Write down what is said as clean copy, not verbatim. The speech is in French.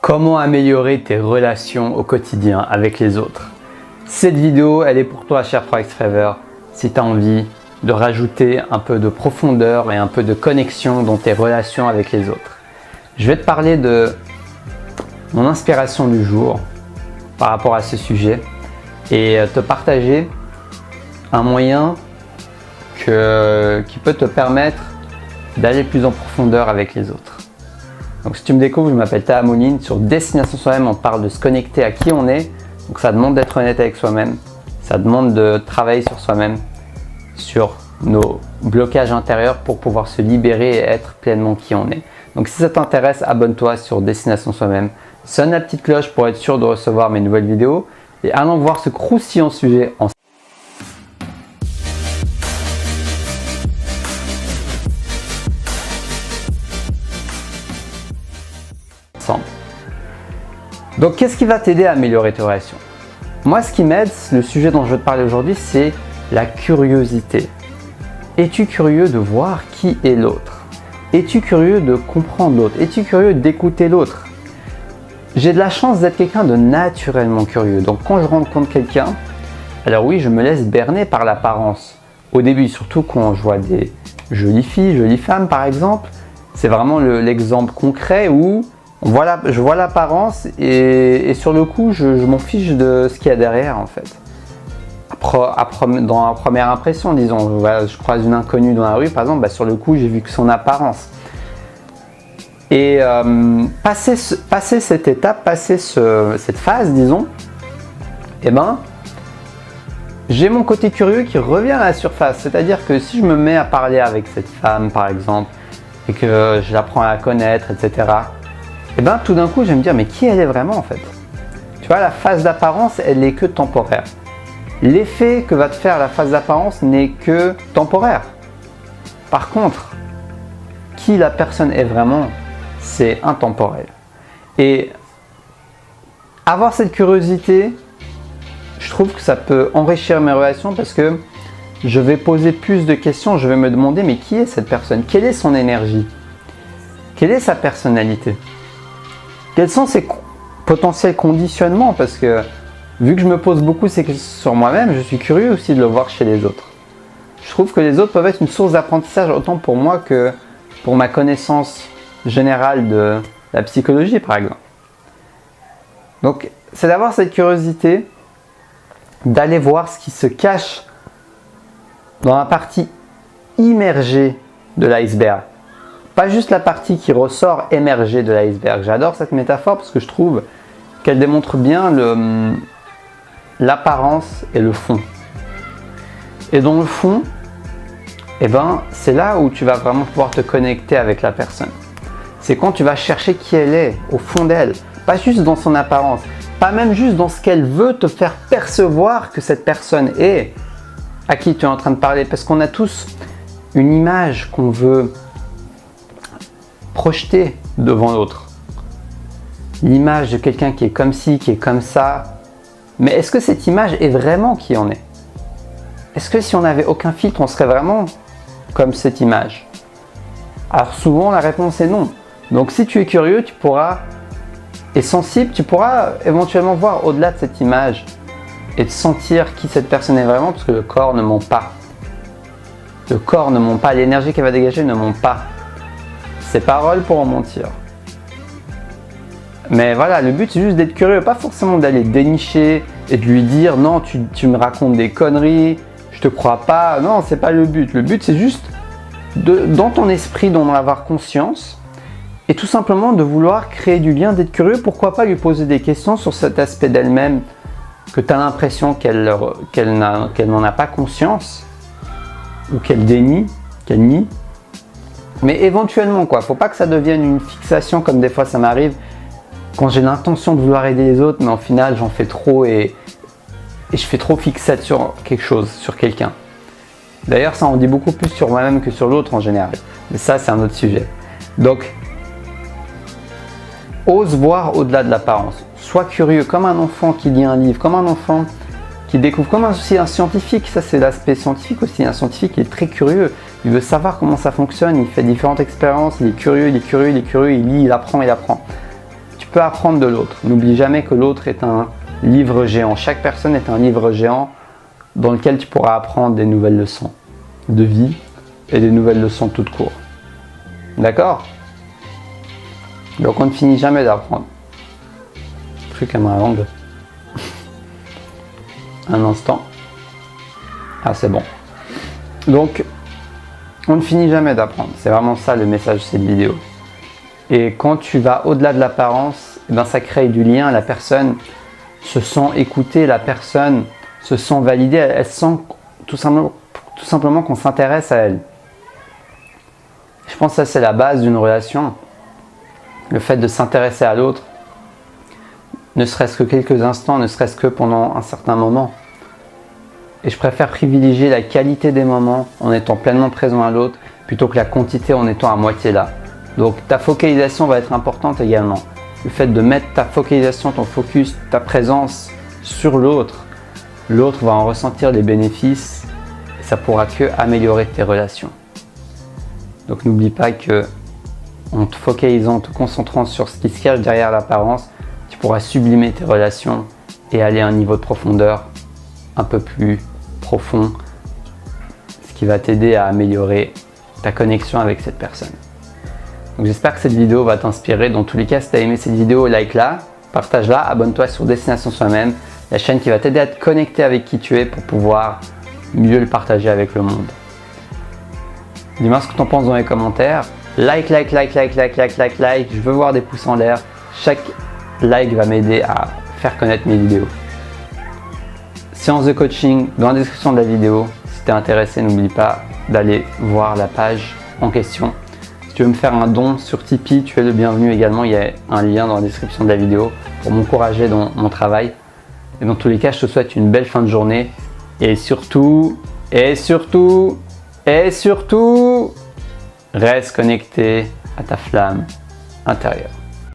Comment améliorer tes relations au quotidien avec les autres? Cette vidéo, elle est pour toi, cher Forex Trader, si tu as envie de rajouter un peu de profondeur et un peu de connexion dans tes relations avec les autres. Je vais te parler de mon inspiration du jour par rapport à ce sujet et te partager un moyen qui peut te permettre d'aller plus en profondeur avec les autres. Donc si tu me découvres, je m'appelle Taha Mouline. Sur Destination Soi-même, on parle de se connecter à qui on est. Donc ça demande d'être honnête avec soi-même. Ça demande de travailler sur soi-même, sur nos blocages intérieurs pour pouvoir se libérer et être pleinement qui on est. Donc si ça t'intéresse, abonne-toi sur Destination Soi-même. Sonne la petite cloche pour être sûr de recevoir mes nouvelles vidéos. Et allons voir ce croustillant sujet ensemble. Donc qu'est-ce qui va t'aider à améliorer tes relations? Moi, ce qui m'aide, le sujet dont je veux te parler aujourd'hui, c'est la curiosité. Es-tu curieux de voir qui est l'autre? Es-tu curieux de comprendre l'autre? Es-tu curieux d'écouter l'autre? J'ai de la chance d'être quelqu'un de naturellement curieux. Donc quand je rencontre quelqu'un, alors oui, je me laisse berner par l'apparence. Au début, surtout quand je vois des jolies filles, jolies femmes par exemple, c'est vraiment l'exemple concret où je vois l'apparence et sur le coup, je m'en fiche de ce qu'il y a derrière en fait. Dans la première impression, disons, je croise une inconnue dans la rue par exemple, sur le coup, j'ai vu que son apparence. Et passer cette étape, passer cette phase, disons, j'ai mon côté curieux qui revient à la surface. C'est-à-dire que si je me mets à parler avec cette femme par exemple et que je l'apprends à la connaître, etc., tout d'un coup, je vais me dire, mais qui elle est vraiment en fait? Tu vois, la phase d'apparence, elle n'est que temporaire. L'effet que va te faire la phase d'apparence n'est que temporaire. Par contre, qui la personne est vraiment, c'est intemporel. Et avoir cette curiosité, je trouve que ça peut enrichir mes relations parce que je vais poser plus de questions, je vais me demander, mais qui est cette personne? Quelle est son énergie? Quelle est sa personnalité? Quels sont ses potentiels conditionnements? Parce que vu que je me pose beaucoup ces questions sur moi-même, je suis curieux aussi de le voir chez les autres. Je trouve que les autres peuvent être une source d'apprentissage autant pour moi que pour ma connaissance générale de la psychologie par exemple. Donc c'est d'avoir cette curiosité, d'aller voir ce qui se cache dans la partie immergée de l'iceberg. Pas juste la partie qui ressort émergée de l'iceberg. J'adore cette métaphore parce que je trouve qu'elle démontre bien l'apparence et le fond. Et dans le fond, c'est là où tu vas vraiment pouvoir te connecter avec la personne. C'est quand tu vas chercher qui elle est, au fond d'elle. Pas juste dans son apparence, pas même juste dans ce qu'elle veut te faire percevoir que cette personne est, à qui tu es en train de parler. Parce qu'on a tous une image qu'on veut projeter devant l'autre. L'image de quelqu'un qui est comme ci, qui est comme ça. Mais est-ce que cette image est vraiment qui on est? Est-ce que si on n'avait aucun filtre, on serait vraiment comme cette image? Alors souvent, la réponse est non. Donc si tu es curieux, tu pourras, et sensible, tu pourras éventuellement voir au-delà de cette image et de sentir qui cette personne est vraiment, parce que le corps ne ment pas. Le corps ne ment pas, l'énergie qu'elle va dégager ne ment pas. Ses paroles pourront mentir. Mais voilà, le but c'est juste d'être curieux, pas forcément d'aller dénicher et de lui dire non, tu me racontes des conneries, je te crois pas. Non, c'est pas le but. Le but c'est juste dans ton esprit d'en avoir conscience et tout simplement de vouloir créer du lien, d'être curieux. Pourquoi pas lui poser des questions sur cet aspect d'elle-même que tu as l'impression qu'elle n'en a pas conscience ou qu'elle dénie, qu'elle nie. Mais éventuellement quoi, faut pas que ça devienne une fixation comme des fois ça m'arrive quand j'ai l'intention de vouloir aider les autres, mais en final j'en fais trop et je fais trop fixette sur quelque chose, sur quelqu'un. D'ailleurs ça en dit beaucoup plus sur moi-même que sur l'autre en général. Mais ça c'est un autre sujet. Donc, ose voir au-delà de l'apparence. Sois curieux comme un enfant qui lit un livre, comme un enfant qui découvre, comme aussi un scientifique. Ça c'est l'aspect scientifique aussi. Un scientifique qui est très curieux. Il veut savoir comment ça fonctionne, il fait différentes expériences, il est curieux, il lit, il apprend. peux apprendre de l'autre. N'oublie jamais que l'autre est un livre géant. Chaque personne est un livre géant dans lequel tu pourras apprendre des nouvelles leçons de vie et des nouvelles leçons toutes court. D'accord? Donc on ne finit jamais d'apprendre. Truc à ma langue. Un instant. Ah, c'est bon. Donc, on ne finit jamais d'apprendre. C'est vraiment ça le message de cette vidéo. Et quand tu vas au-delà de l'apparence, eh ben, ça crée du lien. La personne se sent écoutée, la personne se sent validée, elle sent tout simplement qu'on s'intéresse à elle. Je pense que ça, c'est la base d'une relation. Le fait de s'intéresser à l'autre, ne serait-ce que quelques instants, ne serait-ce que pendant un certain moment. Et je préfère privilégier la qualité des moments en étant pleinement présent à l'autre plutôt que la quantité en étant à moitié là. Donc ta focalisation va être importante également. Le fait de mettre ta focalisation, ton focus, ta présence sur l'autre, l'autre va en ressentir les bénéfices et ça pourra que améliorer tes relations. Donc n'oublie pas que en te focalisant, en te concentrant sur ce qui se cache derrière l'apparence, tu pourras sublimer tes relations et aller à un niveau de profondeur un peu plus profond, ce qui va t'aider à améliorer ta connexion avec cette personne. Donc j'espère que cette vidéo va t'inspirer. Dans tous les cas, si tu as aimé cette vidéo, like-la, partage-la, abonne-toi sur Destination Soi-même, la chaîne qui va t'aider à te connecter avec qui tu es pour pouvoir mieux le partager avec le monde. Dis-moi ce que tu en penses dans les commentaires. Like. Je veux voir des pouces en l'air. Chaque like va m'aider à faire connaître mes vidéos. Séance de coaching dans la description de la vidéo. Si tu es intéressé, n'oublie pas d'aller voir la page en question. Si tu veux me faire un don sur Tipeee, tu es le bienvenu également. Il y a un lien dans la description de la vidéo pour m'encourager dans mon travail. Et dans tous les cas, je te souhaite une belle fin de journée. Et surtout, reste connecté à ta flamme intérieure.